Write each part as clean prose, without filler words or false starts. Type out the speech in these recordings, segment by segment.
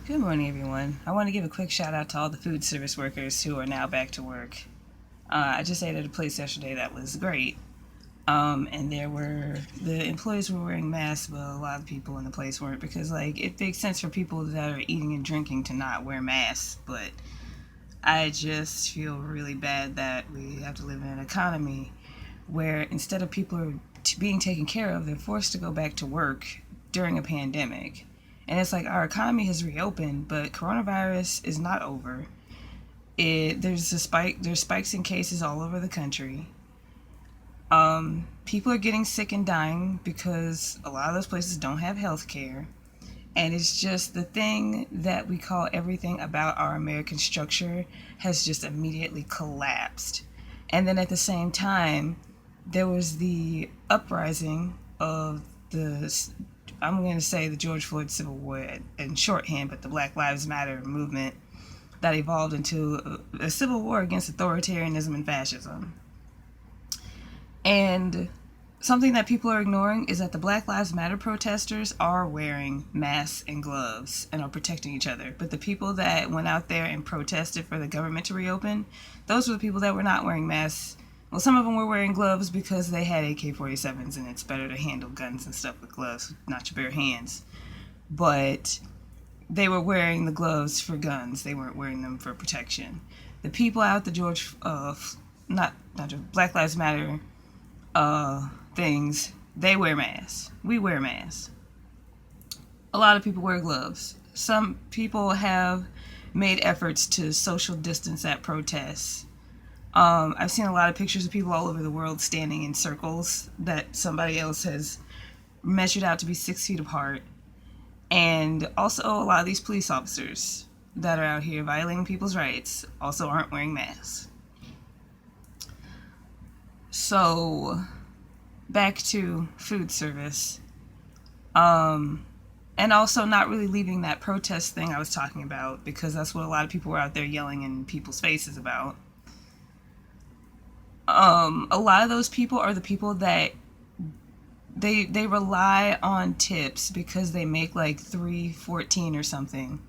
Good morning, everyone. I want to give a quick shout out to all the food service workers who are now back to work. I just ate at a place yesterday that was great. And the employees were wearing masks, but a lot of people in the place weren't because, like, it makes sense for people that are eating and drinking to not wear masks. But I just feel really bad that we have to live in an economy where instead of people being taken care of, they're forced to go back to work during a pandemic. And it's like our economy has reopened, but coronavirus is not over. There's spikes in cases all over the country. People are getting sick and dying because a lot of those places don't have health care. And it's just the thing that we call everything about our American structure has just immediately collapsed. And then at the same time, there was the uprising of I'm going to say the George Floyd Civil War in shorthand, but the Black Lives Matter movement that evolved into a civil war against authoritarianism and fascism. And something that people are ignoring is that the Black Lives Matter protesters are wearing masks and gloves and are protecting each other. But the people that went out there and protested for the government to reopen, those were the people that were not wearing masks. Well, some of them were wearing gloves because they had AK-47s and it's better to handle guns and stuff with gloves, not your bare hands. But they were wearing the gloves for guns. They weren't wearing them for protection. The people out the Black Lives Matter things, they wear masks. We wear masks. A lot of people wear gloves. Some people have made efforts to social distance at protests. I've seen a lot of pictures of people all over the world standing in circles that somebody else has measured out to be 6 feet apart. And also a lot of these police officers that are out here violating people's rights also aren't wearing masks. So, back to food service. And also not really leaving that protest thing I was talking about because that's what a lot of people were out there yelling in people's faces about. A lot of those people are the people that they rely on tips because they make like $3.14 or something.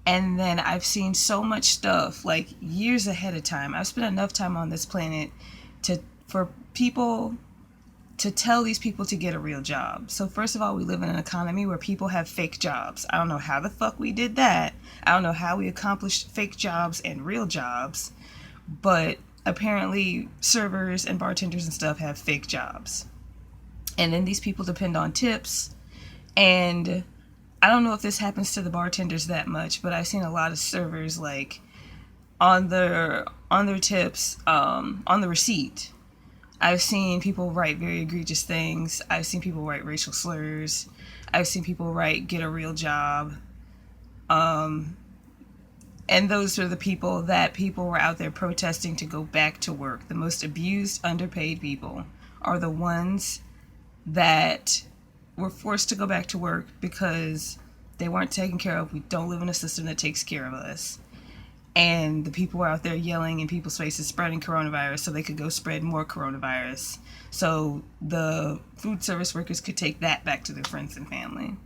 And then I've seen so much stuff like years ahead of time. I've spent enough time on this planet for people to tell these people to get a real job. So first of all, we live in an economy where people have fake jobs. I don't know how the fuck we did that. I don't know how we accomplished fake jobs and real jobs, but apparently servers and bartenders and stuff have fake jobs. And then these people depend on tips. And I don't know if this happens to the bartenders that much, but I've seen a lot of servers like on their tips, on the receipt. I've seen people write very egregious things. I've seen people write racial slurs. I've seen people write get a real job. And those are the people were out there protesting to go back to work. The most abused, underpaid people are the ones that were forced to go back to work because they weren't taken care of. We don't live in a system that takes care of us. And the people were out there yelling in people's faces, spreading coronavirus so they could go spread more coronavirus. So the food service workers could take that back to their friends and family.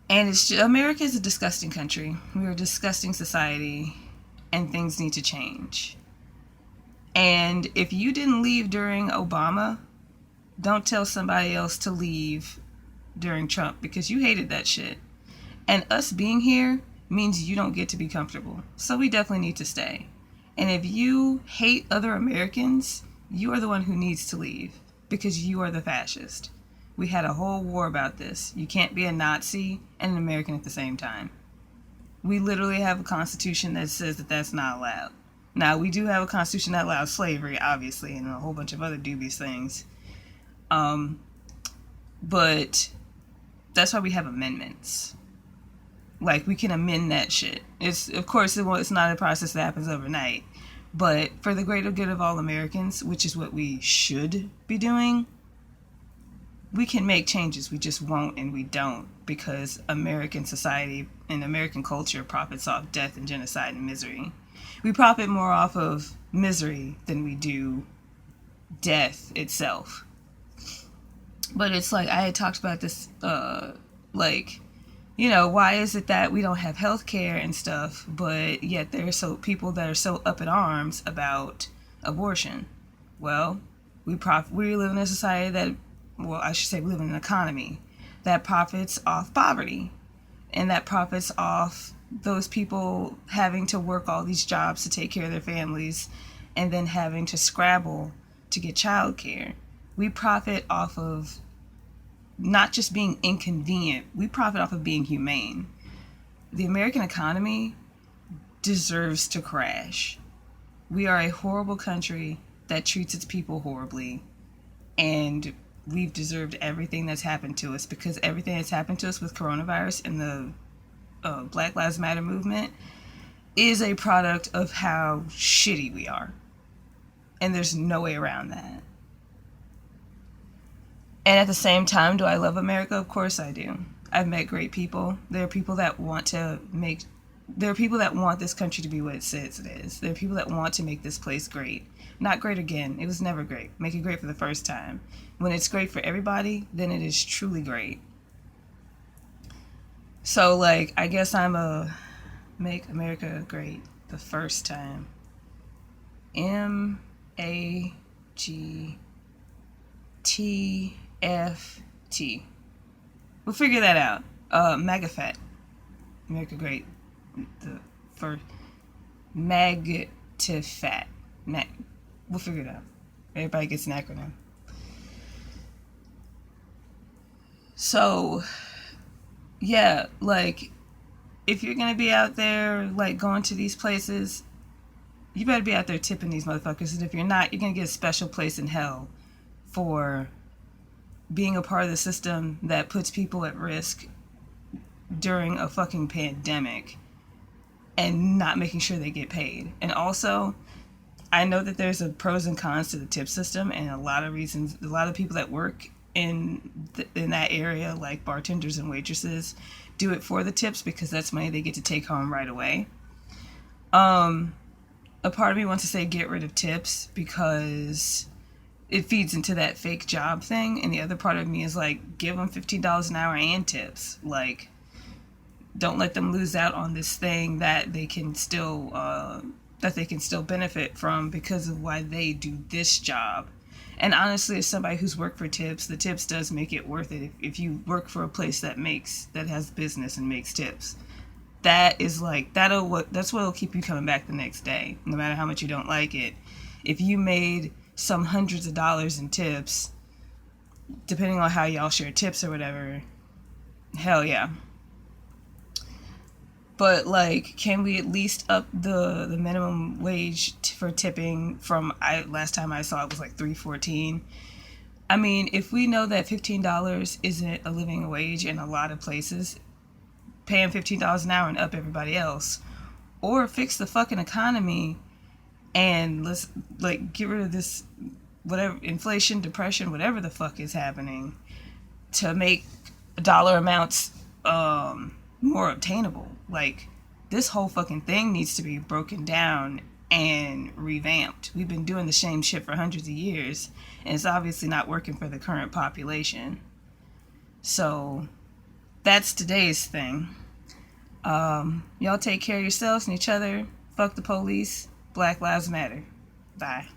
And America is a disgusting country. We're a disgusting society, and things need to change. And if you didn't leave during Obama, don't tell somebody else to leave during Trump because you hated that shit. And us being here means you don't get to be comfortable. So we definitely need to stay. And if you hate other Americans, you are the one who needs to leave because you are the fascist. We had a whole war about this. You can't be a Nazi and an American at the same time. We literally have a constitution that says that that's not allowed. Now, we do have a constitution that allows slavery, obviously, and a whole bunch of other dubious things. But that's why we have amendments. Like, we can amend that shit. Of course, it's not a process that happens overnight. But for the greater good of all Americans, which is what we should be doing, we can make changes. We just won't and we don't because American society and American culture profits off death and genocide and misery. We profit more off of misery than we do death itself. But it's like I had talked about this Like, you know, why is it that we don't have health care and stuff, but yet there's so people that are so up in arms about abortion? Well, we live in a society that, well, I should say we live in an economy that profits off poverty, and that profits off those people having to work all these jobs to take care of their families and then having to scrabble to get childcare. We profit off of not just being inconvenient, we profit off of being humane. The American economy deserves to crash. We are a horrible country that treats its people horribly, and we've deserved everything that's happened to us, because everything that's happened to us with coronavirus and the Black Lives Matter movement is a product of how shitty we are. And there's no way around that. And at the same time, do I love America? Of course I do. I've met great people. There are people that want this country to be what it says it is. There are people that want to make this place great. Not great again. It was never great. Make it great for the first time. When it's great for everybody, then it is truly great. So, like, I guess I'm a make America great the first time. MAGTFT. We'll figure that out. MAGAFET. America great. The first. MAGTFAT. We'll figure it out. Everybody gets an acronym. So, yeah, like, if you're gonna be out there, like, going to these places, you better be out there tipping these motherfuckers. And if you're not, you're gonna get a special place in hell for being a part of the system that puts people at risk during a fucking pandemic and not making sure they get paid. And also, I know that there's a pros and cons to the tip system, and a lot of reasons. A lot of people that work in that area, like bartenders and waitresses, do it for the tips because that's money they get to take home right away. A part of me wants to say get rid of tips because it feeds into that fake job thing, and the other part of me is like, give them $15 an hour and tips. Like, don't let them lose out on this thing that they can still benefit from because of why they do this job. And honestly, as somebody who's worked for tips, the tips does make it worth it. If you work for a place that has business and makes tips, that's what'll keep you coming back the next day, no matter how much you don't like it. If you made some hundreds of dollars in tips, depending on how y'all share tips or whatever, hell yeah. But, like, can we at least up the minimum wage for tipping from, last time I saw it was like $3.14. I mean, if we know that $15 isn't a living wage in a lot of places, paying $15 an hour and up everybody else, or fix the fucking economy and let's, like, get rid of this, whatever, inflation, depression, whatever the fuck is happening, to make dollar amounts more obtainable. Like, this whole fucking thing needs to be broken down and revamped. We've been doing the same shit for hundreds of years, and it's obviously not working for the current population. So that's today's thing. Y'all take care of yourselves and each other. Fuck the police. Black Lives Matter. Bye.